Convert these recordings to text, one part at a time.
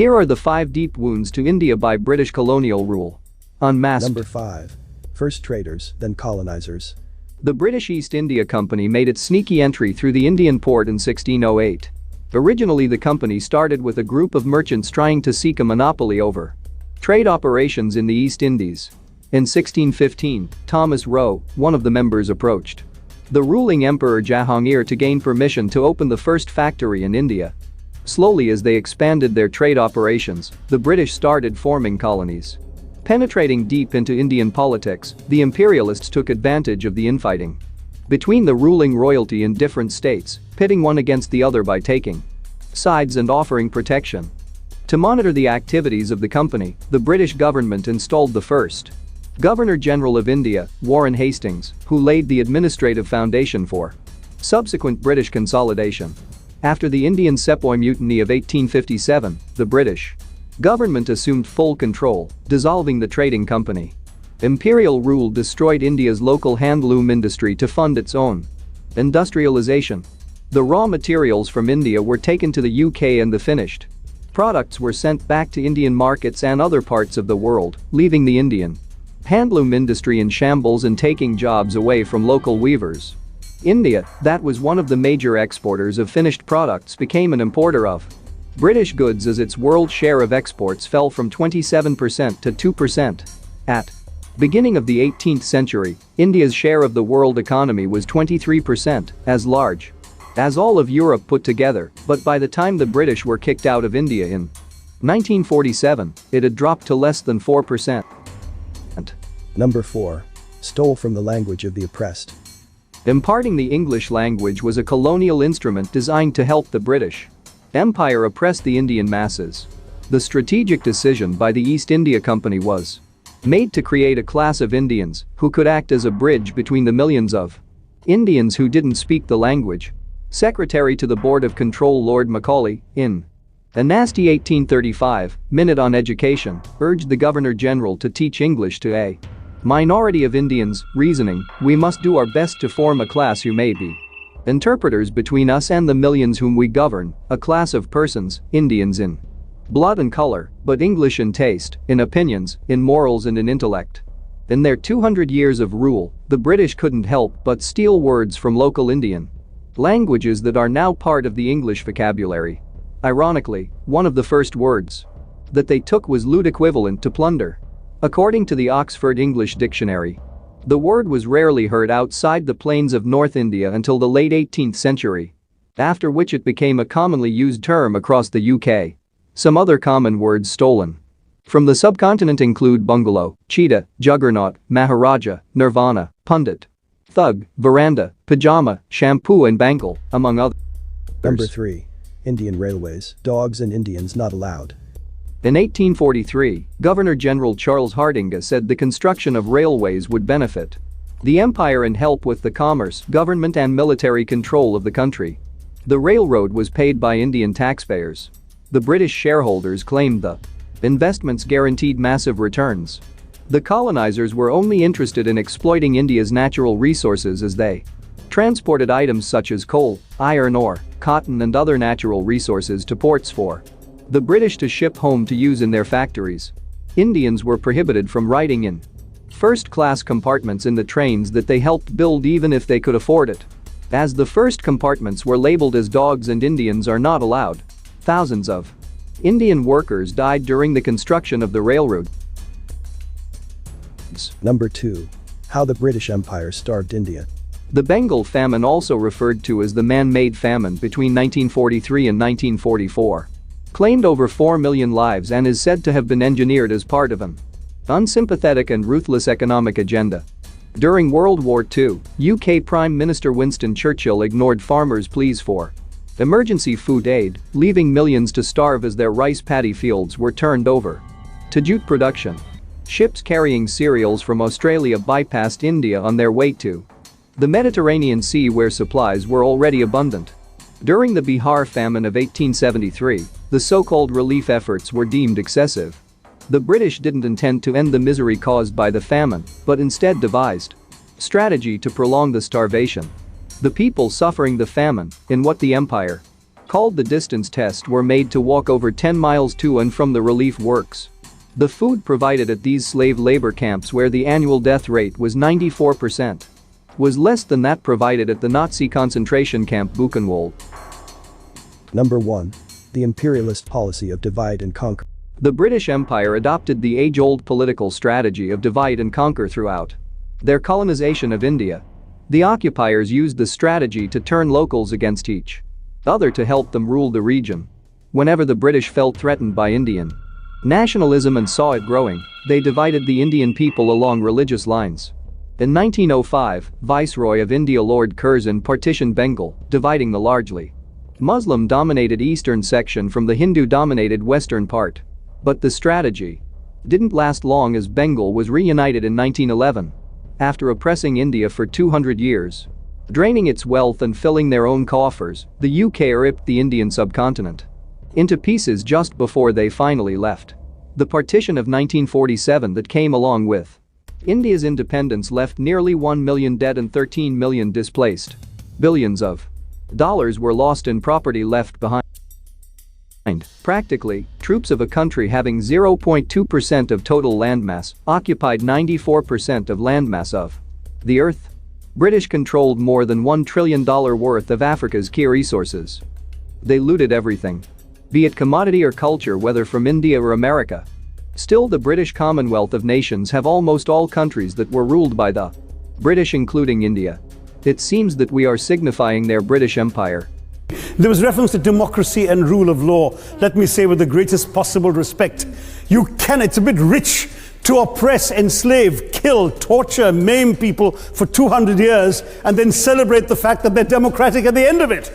Here are the 5 deep wounds to India by British colonial rule. Unmasked. Number 5. First traders, then colonizers. The British East India Company made its sneaky entry through the Indian port in 1608. Originally, the company started with a group of merchants trying to seek a monopoly over trade operations in the East Indies. In 1615, Thomas Roe, one of the members, approached the ruling Emperor Jahangir to gain permission to open the first factory in India. Slowly, as they expanded their trade operations, the British started forming colonies. Penetrating deep into Indian politics, the Imperialists took advantage of the infighting between the ruling royalty in different states, pitting one against the other by taking sides and offering protection. To monitor the activities of the company, the British government installed the first Governor-General of India, Warren Hastings, who laid the administrative foundation for subsequent British consolidation. After the Indian Sepoy Mutiny of 1857, the British government assumed full control, dissolving the trading company. Imperial rule destroyed India's local handloom industry to fund its own industrialization. The raw materials from India were taken to the UK and the finished products were sent back to Indian markets and other parts of the world, leaving the Indian handloom industry in shambles and taking jobs away from local weavers. India, that was one of the major exporters of finished products, became an importer of British goods as its world share of exports fell from 27% to 2%. At beginning of the 18th century, India's share of the world economy was 23%, as large as all of Europe put together, but by the time the British were kicked out of India in 1947, it had dropped to less than 4%. Number 4. Stole from the language of the oppressed. Imparting the English language was a colonial instrument designed to help the British Empire oppress the Indian masses. The strategic decision by the East India Company was made to create a class of Indians who could act as a bridge between the millions of Indians who didn't speak the language. Secretary to the Board of Control Lord Macaulay, in a nasty 1835 minute on education, urged the Governor-General to teach English to a minority of Indians, reasoning, "We must do our best to form a class who may be interpreters between us and the millions whom we govern, a class of persons, Indians in blood and color, but English in taste, in opinions, in morals and in intellect." In their 200 years of rule, the British couldn't help but steal words from local Indian languages that are now part of the English vocabulary. Ironically, one of the first words that they took was lewd, equivalent to plunder. According to the Oxford English Dictionary, the word was rarely heard outside the plains of North India until the late 18th century, after which it became a commonly used term across the UK. Some other common words stolen from the subcontinent include bungalow, cheetah, juggernaut, maharaja, nirvana, pundit, thug, veranda, pajama, shampoo and bangle, among others. Number 3. Indian railways, dogs and Indians not allowed. In 1843, Governor-General Charles Hardinge said the construction of railways would benefit the empire and help with the commerce, government and military control of the country. The railroad was paid by Indian taxpayers. The British shareholders claimed the investments guaranteed massive returns. The colonizers were only interested in exploiting India's natural resources as they transported items such as coal, iron ore, cotton and other natural resources to ports for the British to ship home to use in their factories. Indians were prohibited from riding in first-class compartments in the trains that they helped build even if they could afford it. As the first compartments were labeled as dogs and Indians are not allowed, thousands of Indian workers died during the construction of the railroad. Number 2. How the British Empire starved India. The Bengal famine, also referred to as the man-made famine between 1943 and 1944, claimed over 4 million lives and is said to have been engineered as part of an unsympathetic and ruthless economic agenda. During World War II, UK Prime Minister Winston Churchill ignored farmers' pleas for emergency food aid, leaving millions to starve as their rice paddy fields were turned over to jute production. Ships carrying cereals from Australia bypassed India on their way to the Mediterranean Sea, where supplies were already abundant. During the Bihar famine of 1873, the so-called relief efforts were deemed excessive. The British didn't intend to end the misery caused by the famine, but instead devised a strategy to prolong the starvation. The people suffering the famine, in what the empire called the distance test, were made to walk over 10 miles to and from the relief works. The food provided at these slave labor camps, where the annual death rate was 94%, was less than that provided at the Nazi concentration camp Buchenwald. Number 1. The imperialist policy of divide and conquer. The British Empire adopted the age-old political strategy of divide and conquer throughout their colonization of India. The occupiers used the strategy to turn locals against each other to help them rule the region. Whenever the British felt threatened by Indian nationalism and saw it growing, they divided the Indian people along religious lines. In 1905, Viceroy of India Lord Curzon partitioned Bengal, dividing the largely Muslim-dominated eastern section from the Hindu-dominated western part. But the strategy didn't last long, as Bengal was reunited in 1911. After oppressing India for 200 years, draining its wealth and filling their own coffers, the UK ripped the Indian subcontinent into pieces just before they finally left. The partition of 1947 that came along with India's independence left nearly 1 million dead and 13 million displaced. Billions of dollars were lost in property left behind. Practically, troops of a country having 0.2% of total landmass occupied 94% of landmass of the earth. British controlled more than $1 trillion worth of Africa's key resources. They looted everything, be it commodity or culture, whether from India or America. Still, the British Commonwealth of Nations have almost all countries that were ruled by the British, including India. It seems that we are signifying their British Empire. There was reference to democracy and rule of law. Let me say with the greatest possible respect, it's a bit rich to oppress, enslave, kill, torture, maim people for 200 years and then celebrate the fact that they're democratic at the end of it.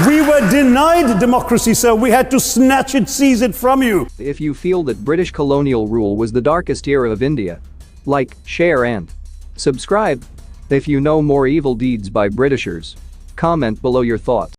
We were denied democracy, sir. We had to snatch it, seize it from you. If you feel that British colonial rule was the darkest era of India, like, share and subscribe. If you know more evil deeds by Britishers, comment below your thoughts.